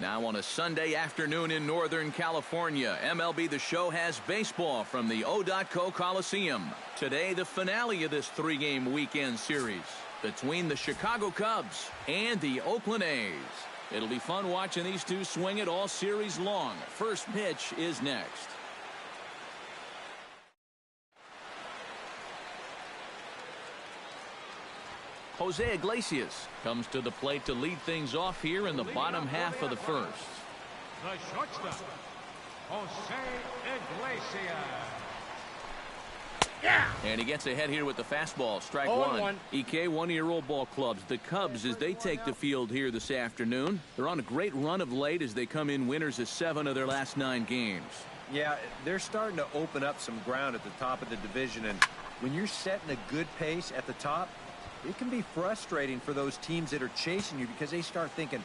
Now on a Sunday afternoon in Northern California, MLB The Show has baseball from the O.co Coliseum. Today, the finale of this three-game weekend series between the Chicago Cubs and the Oakland A's. It'll be fun watching these two swing it all series long. First pitch is next. Jose Iglesias comes to the plate to lead things off here in the bottom half of the first. The shortstop, Jose Iglesias. Yeah. And he gets ahead here with the fastball. Strike one. EK, one-year-old ball clubs. The Cubs, as they take the field here this afternoon, they're on a great run of late as they come in winners of 7 of their last 9 games. Yeah, they're starting to open up some ground at the top of the division, and when you're setting a good pace at the top, it can be frustrating for those teams that are chasing you because they start thinking,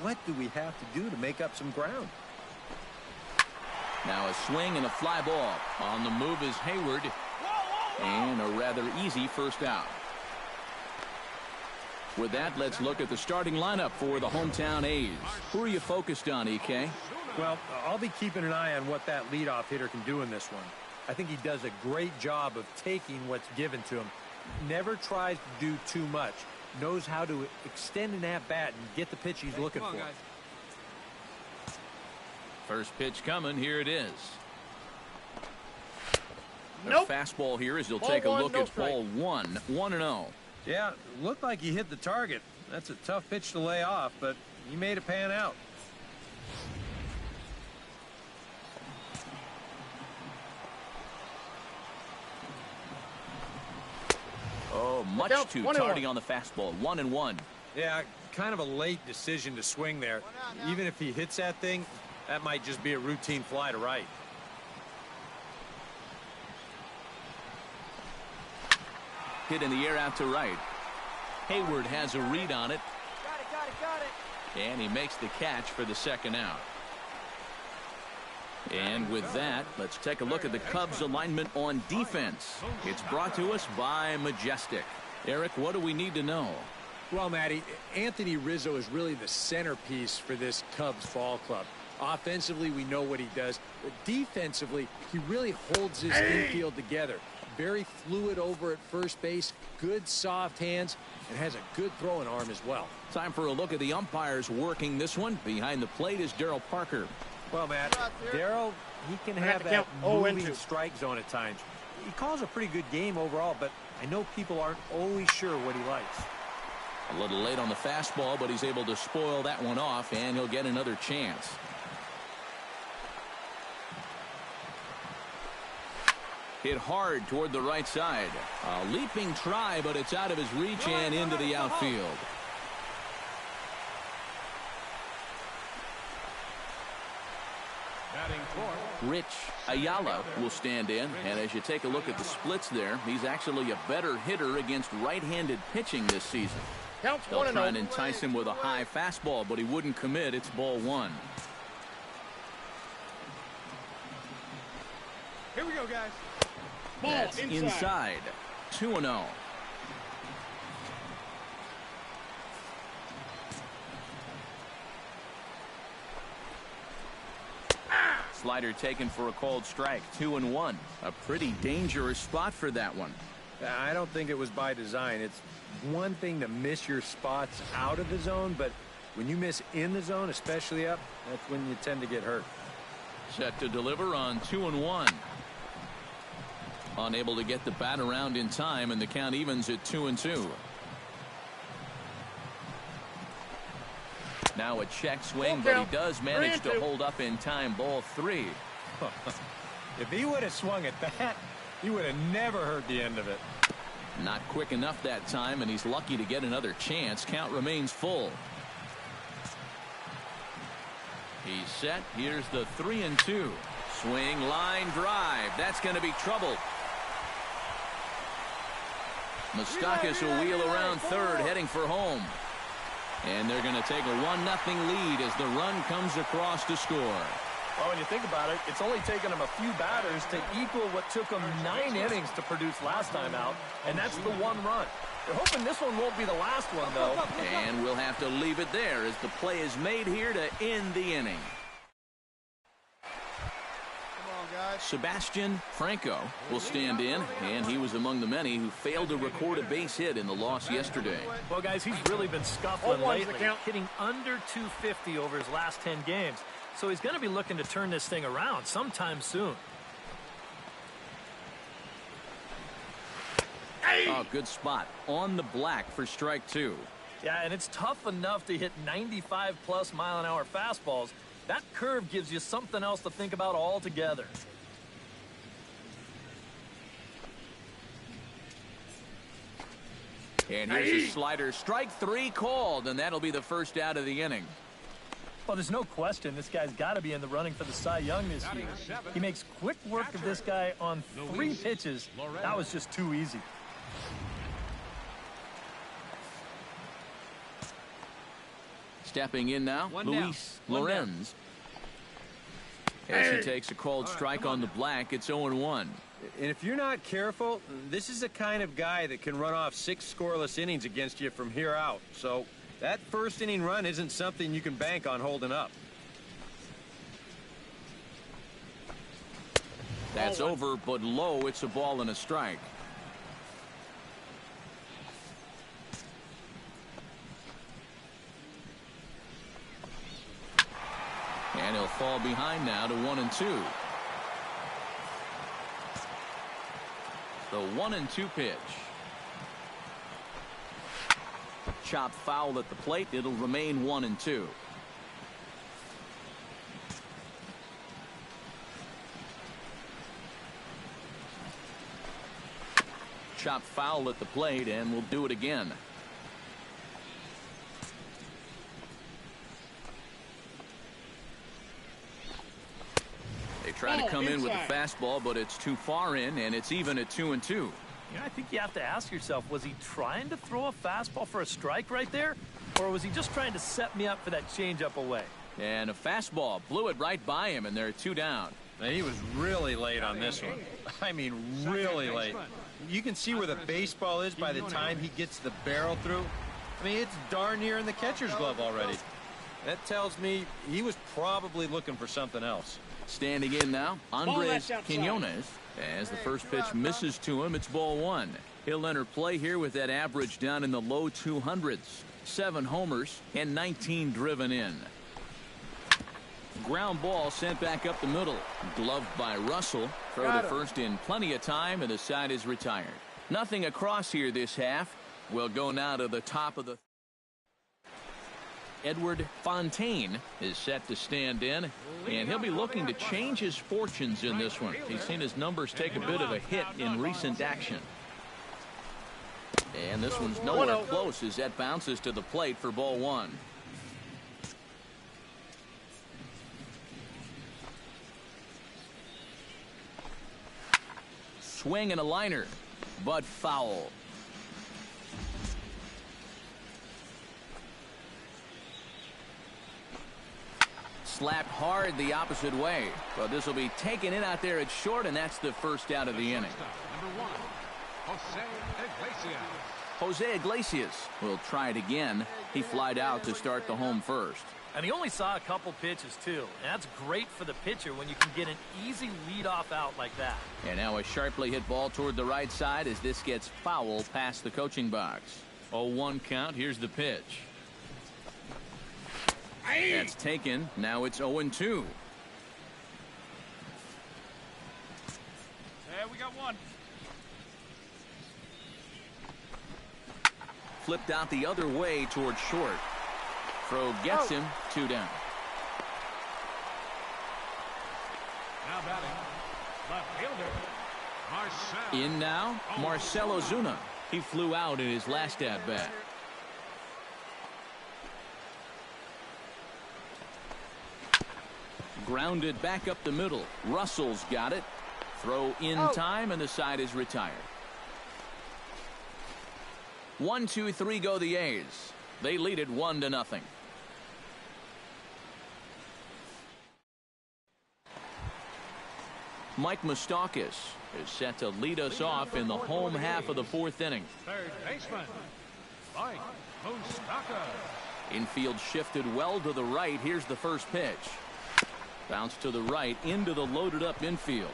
what do we have to do to make up some ground? Now a swing and a fly ball. On the move is Hayward. And a rather easy first out. With that, let's look at the starting lineup for the hometown A's. Who are you focused on, EK? Well, I'll be keeping an eye on what that leadoff hitter can do in this one. I think he does a great job of taking what's given to him. Never tries to do too much. Knows how to extend an at-bat and get the pitch he's looking for. Guys. First pitch coming. Here it is. Nope. A fastball here as he'll Ball take a one, look no at strike. ball 1. 1-0. Yeah, looked like he hit the target. That's a tough pitch to lay off, but he made it pan out. Oh, much too tardy on the fastball. 1-1. Yeah, kind of a late decision to swing there. Even if he hits that thing, that might just be a routine fly to right. Hit in the air out to right. Hayward has a read on it. Got it. And he makes the catch for the second out. And with that, let's take a look at the Cubs alignment on defense. It's brought to us by Majestic. Eric, what do we need to know? Well, Matty, Anthony Rizzo is really the centerpiece for this Cubs ball club. Offensively, we know what he does. But defensively, he really holds his infield together. Very fluid over at first base, good soft hands, and has a good throwing arm as well. Time for a look at the umpires working this one. Behind the plate is Darryl Parker. Well, Matt, Darryl, he can have that moving strike zone at times. He calls a pretty good game overall, but I know people aren't always sure what he likes. A little late on the fastball, but he's able to spoil that one off, and he'll get another chance. Hit hard toward the right side. A leaping try, but it's out of his reach and into the outfield. Rich Ayala will stand in, and as you take a look at the splits there, he's actually a better hitter against right-handed pitching this season. They'll try and entice him with a high fastball, but he wouldn't commit. It's ball 1. Here we go, guys. That's inside. 2-0. Slider taken for a called strike. 2-1. A pretty dangerous spot for that one. I don't think it was by design. It's one thing to miss your spots out of the zone, but when you miss in the zone, especially up, that's when you tend to get hurt. Set to deliver on 2-1. Unable to get the bat around in time, and the count evens at 2-2. Now a check swing, but he does manage to hold up in time. Ball 3. If he would have swung at that, he would have never heard the end of it. Not quick enough that time, and he's lucky to get another chance. Count remains full. He's set. Here's the 3-2. Swing, line drive. That's going to be trouble. Moustakas will wheel around third, heading for home. And they're going to take a 1-0 lead as the run comes across to score. Well, when you think about it, it's only taken him a few batters to equal what took him 9 innings to produce last time out, and that's the 1 run. They're hoping this one won't be the last one, though. And we'll have to leave it there as the play is made here to end the inning. Sebastian Franco will stand in, and he was among the many who failed to record a base hit in the loss yesterday. Well, guys, he's really been scuffling lately, hitting under 250 over his last 10 games. So he's going to be looking to turn this thing around sometime soon. Oh, good spot on the black for strike 2. Yeah, and it's tough enough to hit 95+ mile-an-hour fastballs. That curve gives you something else to think about altogether. And here's a slider. Strike 3 called, and that'll be the first out of the inning. Well, there's no question this guy's got to be in the running for the Cy Young this year. He makes quick work of this guy on 3 pitches. That was just too easy. Stepping in now, Luis Lorenz. As he takes a cold strike on the black, it's 0-1. And if you're not careful, this is the kind of guy that can run off 6 scoreless innings against you from here out. So that first inning run isn't something you can bank on holding up. That's over, but low. It's a ball and a strike. And he'll fall behind now to 1-2. The 1-2 pitch. Chop foul at the plate. It'll remain 1-2. Chop foul at the plate, and we'll do it again. They try to come in with the fastball, but it's too far in, and it's even at 2-2. I think you have to ask yourself, was he trying to throw a fastball for a strike right there? Or was he just trying to set me up for that changeup away? And a fastball blew it right by him, and they're 2 down. And he was really late on this one. I mean, really late. You can see where the baseball is by the time he gets the barrel through. I mean, it's darn near in the catcher's glove already. That tells me he was probably looking for something else. Standing in now, Andres Quinones. As the first pitch misses to him, it's ball 1. He'll enter play here with that average down in the low 200s. 7 homers and 19 driven in. Ground ball sent back up the middle. Gloved by Russell. Throw to first in plenty of time, and the side is retired. Nothing across here this half. We'll go now to the top of the... Edward Fontaine is set to stand in, and he'll be looking to change his fortunes in this one. He's seen his numbers take a bit of a hit in recent action. And this one's nowhere close as that bounces to the plate for ball 1. Swing and a liner, but foul. Slapped hard the opposite way, but this will be taken in out there at short, and that's the first out of the inning. Number 1, Jose Iglesias will try it again. He flied out to start the home first. And he only saw a couple pitches, too. And that's great for the pitcher when you can get an easy leadoff out like that. And now a sharply hit ball toward the right side as this gets foul past the coaching box. 0-1 count. Here's the pitch. That's taken. Now it's 0-2. There we got one. Flipped out the other way toward short. Throw gets him. 2 down. Now batting, left fielder, Marcell. In now, Marcell Ozuna. He flew out in his last at-bat. Grounded back up the middle. Russell's got it. Throw in time, and the side is retired. 1-2-3 go the A's. They lead it 1-0. Mike Moustakas is set to lead us off in the home half of the fourth inning. Third baseman, Mike Moustakas. Infield shifted well to the right. Here's the first pitch. Bounce to the right into the loaded up infield.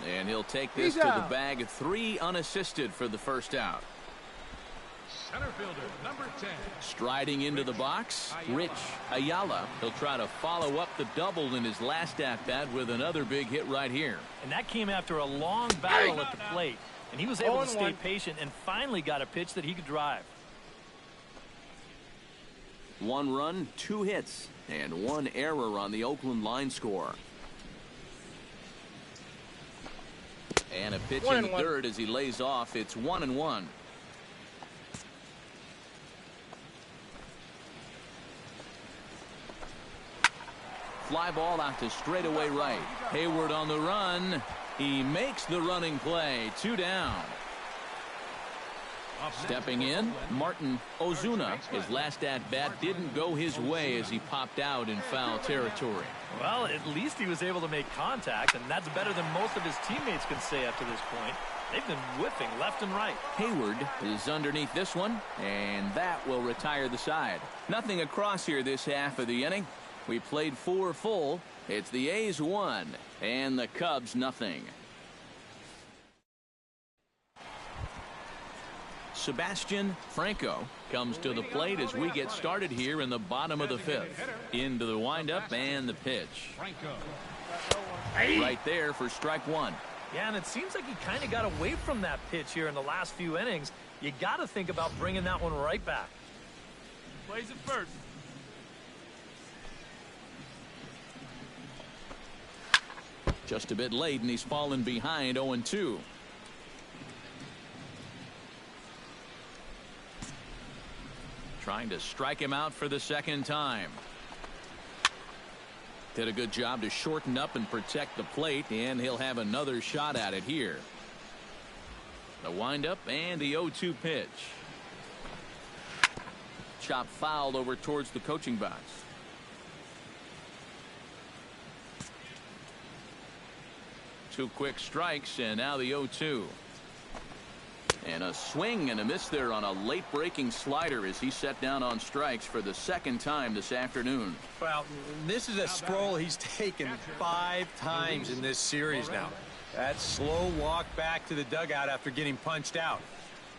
And he'll take this to the bag. 3 unassisted for the first out. Center fielder, number 10. Striding into the box, Rich Ayala. He'll try to follow up the double in his last at-bat with another big hit right here. And that came after a long battle at the plate. And he was able to stay patient and finally got a pitch that he could drive. 1 run, 2 hits, and 1 error on the Oakland line score. And a pitch in third as he lays off. It's 1-1. Fly ball out to straightaway right. Hayward on the run. He makes the running play. 2 down. Stepping in, Martin Ozuna. His last at-bat didn't go his way as he popped out in foul territory. Well, at least he was able to make contact, and that's better than most of his teammates can say up to this point. They've been whipping left and right. Hayward is underneath this one, and that will retire the side. Nothing across here this half of the inning. We played 4 full. It's the A's 1 and the Cubs nothing. Sebastian Franco comes to the plate as we get started here in the bottom of the 5th. Into the windup and the pitch. Right there for strike 1. Yeah, and it seems like he kind of got away from that pitch here in the last few innings. You got to think about bringing that one right back. Plays it first. Just a bit late, and he's fallen behind 0-2. Trying to strike him out for the second time. Did a good job to shorten up and protect the plate, and he'll have another shot at it here. The windup and the 0-2 pitch. Chop fouled over towards the coaching box. Two quick strikes, and now the 0-2. And a swing and a miss there on a late breaking slider as he set down on strikes for the second time this afternoon. Well, this is a stroll he's taken 5 times in this series now. That slow walk back to the dugout after getting punched out.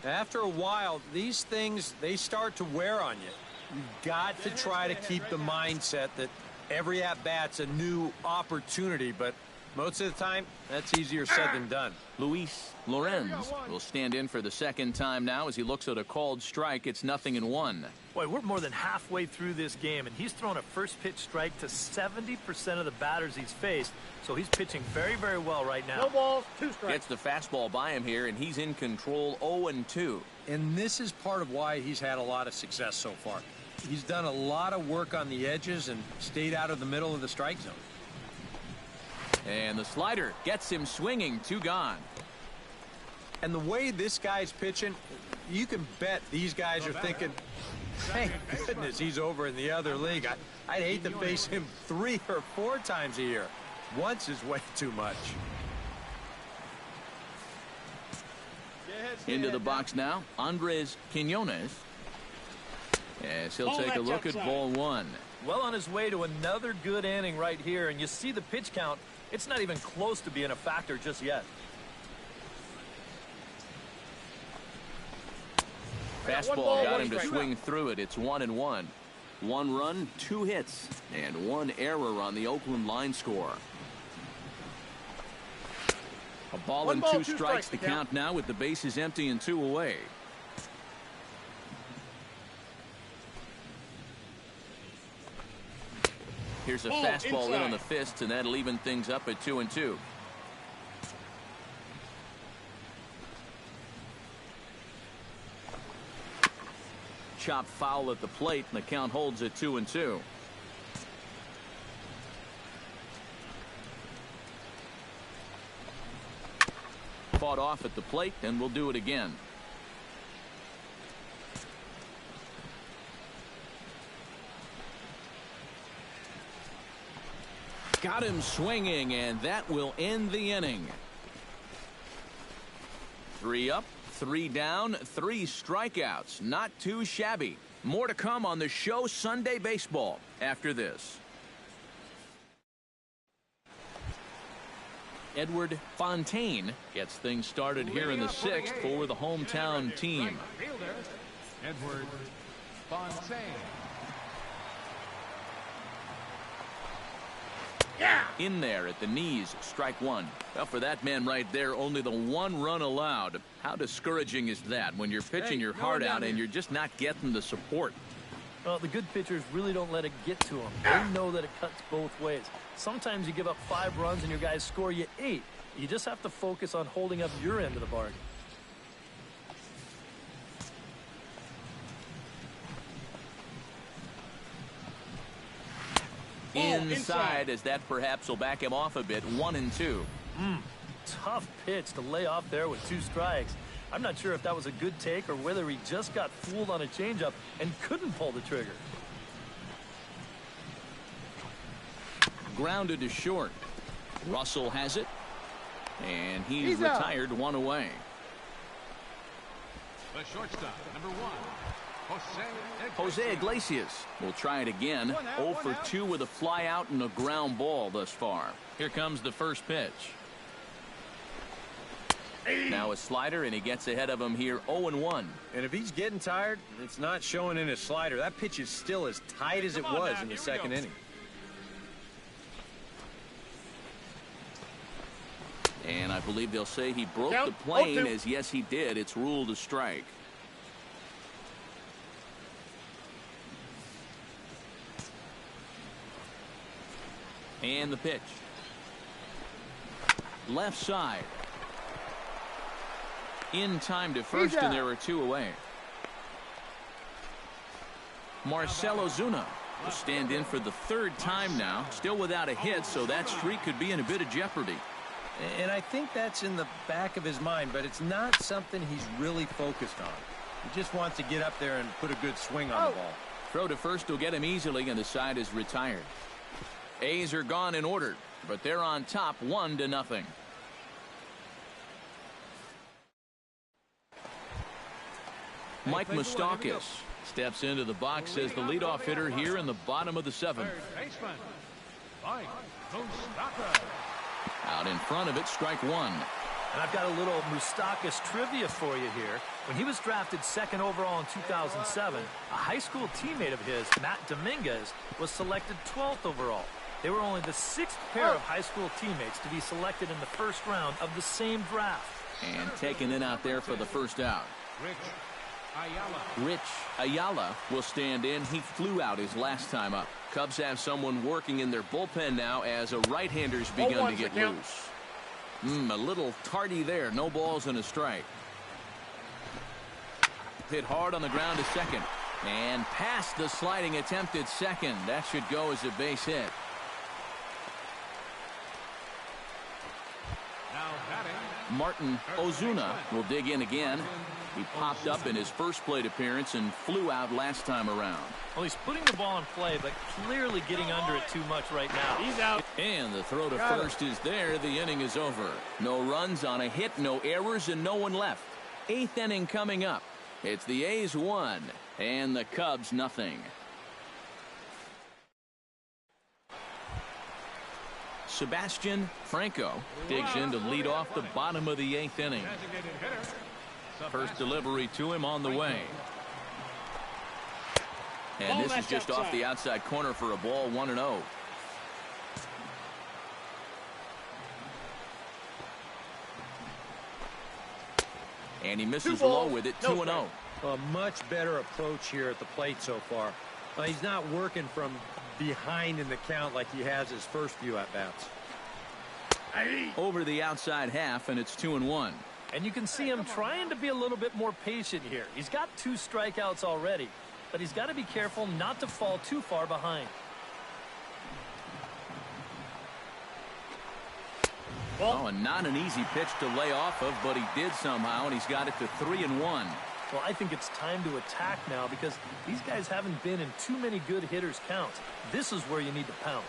After a while, these things, they start to wear on you. You've got to try to keep the mindset that every at-bat's a new opportunity, but most of the time, that's easier said than done. Luis Lorenz will stand in for the second time now as he looks at a called strike. It's 0-1. Boy, we're more than halfway through this game, and he's thrown a first pitch strike to 70% of the batters he's faced, so he's pitching very, very well right now. No balls, 2 strikes. Gets the fastball by him here, and he's in control 0-2. And this is part of why he's had a lot of success so far. He's done a lot of work on the edges and stayed out of the middle of the strike zone. And the slider gets him swinging. 2 gone. And the way this guy's pitching, you can bet these guys are thinking, thank goodness he's over in the other league. I'd hate to face him 3 or 4 times a year. Once is way too much. Into the box now, Andres Quinones. As he'll take a look at ball 1. Well on his way to another good inning right here, and you see the pitch count. It's not even close to being a factor just yet. Fastball got him to swing through it. It's 1-1. 1 run, 2 hits, and 1 error on the Oakland line score. A ball and 2 strikes the count now with the bases empty and 2 away. Here's a fastball in on the fist, and that'll even things up at 2-2. Chop foul at the plate, and the count holds at 2-2. Fought off at the plate, and we'll do it again. Got him swinging, and that will end the inning. 3 up, 3 down, 3 strikeouts. Not too shabby. More to come on the show Sunday Baseball after this. Edward Fontaine gets things started here in the 6th for the hometown team. Edward Fontaine. In there at the knees, strike 1. Well, for that man right there, only the 1 run allowed. How discouraging is that when you're pitching your heart out and you're just not getting the support? Well, the good pitchers really don't let it get to them. They know that it cuts both ways. Sometimes you give up 5 runs and your guys score you 8. You just have to focus on holding up your end of the bargain. Inside, as that perhaps will back him off a bit. 1-2. Tough pitch to lay off there with 2 strikes. I'm not sure if that was a good take or whether he just got fooled on a changeup and couldn't pull the trigger. Grounded to short. Russell has it, and he's retired 1 away. The shortstop, number 1. Jose Iglesias will try it again. 0 for 2 with a fly out and a ground ball thus far. Here comes the first pitch. Now a slider, and he gets ahead of him here 0-1. And if he's getting tired, it's not showing in his slider. That pitch is still as tight as it was in the 2nd inning. And I believe they'll say he broke the plane, as yes he did. It's ruled a strike. And the pitch. Left side. In time to first, and there are 2 away. Marcell Ozuna will stand in for the 3rd time now. Still without a hit, so that streak could be in a bit of jeopardy. And I think that's in the back of his mind, but it's not something he's really focused on. He just wants to get up there and put a good swing on the ball. Throw to first will get him easily, and the side is retired. A's are gone in order, but they're on top 1-0. Mike Moustakas steps into the box as the leadoff hitter here in the bottom of the 7th. Third baseman, Mike Moustakas. Out in front of it, strike 1. And I've got a little Moustakas trivia for you here. When he was drafted 2nd overall in 2007, a high school teammate of his, Matt Dominguez, was selected 12th overall. They were only the 6th pair of high school teammates to be selected in the 1st round of the same draft. And taken in out there for the first out. Rich Ayala will stand in. He flew out his last time up. Cubs have someone working in their bullpen now as a right-hander's begun to get loose. A little tardy there. No balls and a strike. Hit hard on the ground to second. And past the sliding attempt at second. That should go as a base hit. Martin Ozuna will dig in again. He popped up in his first plate appearance and flew out last time around. Well, he's putting the ball in play, but clearly getting under it too much right now. He's out. And the throw to first is there. The inning is over. No runs on a hit, no errors, and no one left. 8th inning coming up. It's the A's 1 and the Cubs nothing. Sebastian Franco digs in to lead off the bottom of the 8th inning. First delivery to him on the way. And this is just off the outside corner for a ball. 1-0. And he misses low with it. 2-0. A much better approach here at the plate so far. He's not working from behind in the count like he has his first few at-bats. Over the outside half, and it's 2-1. And you can see him trying to be a little bit more patient here. He's got 2 strikeouts already, but he's got to be careful not to fall too far behind. Oh, and not an easy pitch to lay off of, but he did somehow, and he's got it to 3-1. Well, I think it's time to attack now because these guys haven't been in too many good hitters' counts. This is where you need to pounce.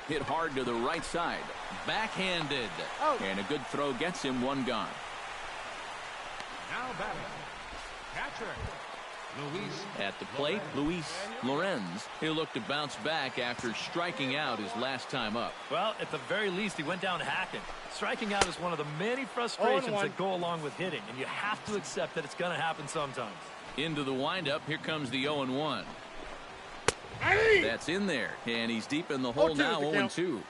Hit hard to the right side. Backhanded. Oh. And a good throw gets him one gone. Now batting, catcher, Luis. At the plate, Luis Lorenz. He'll look to bounce back after striking out his last time up. Well, at the very least, he went down hacking. Striking out is one of the many frustrations that go along with hitting, and you have to accept that it's going to happen sometimes. Into the windup, here comes the 0-1. That's in there, and he's deep in the hole now, 0-2.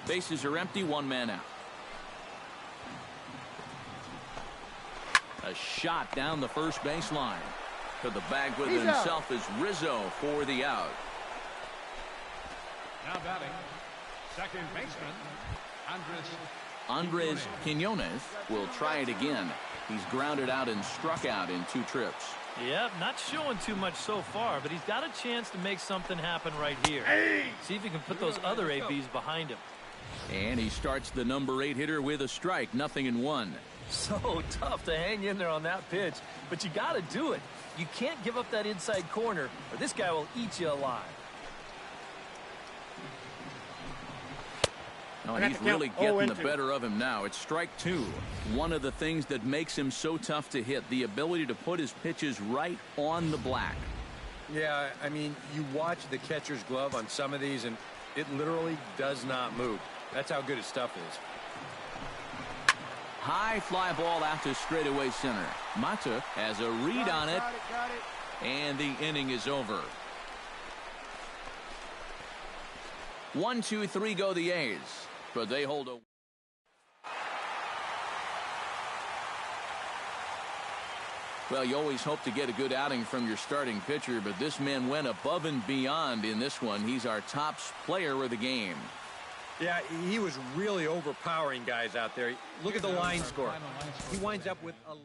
Bases are empty, one man out. A shot down the first baseline. To the bag with himself is Rizzo for the out. Now batting, second baseman, Andres Quinones will try it again. He's grounded out and struck out in 2 trips. Yep, not showing too much so far, but he's got a chance to make something happen right here. See if he can put those other ABs behind him. And he starts the number 8 hitter with a strike, 0-1. So tough to hang in there on that pitch, but you got to do it. You can't give up that inside corner, or this guy will eat you alive. Oh, he's really getting the better of him now. It's strike 2. One of the things that makes him so tough to hit, the ability to put his pitches right on the black. Yeah, I mean, you watch the catcher's glove on some of these, and it literally does not move. That's how good his stuff is. High fly ball out to straightaway center. Mata has a read on it. Got it. And the inning is over. 1, 2, 3 go the A's. But they hold a... Well, you always hope to get a good outing from your starting pitcher, but this man went above and beyond in this one. He's our top player of the game. Yeah, he was really overpowering guys out there. Look at the line score. He winds up with 11.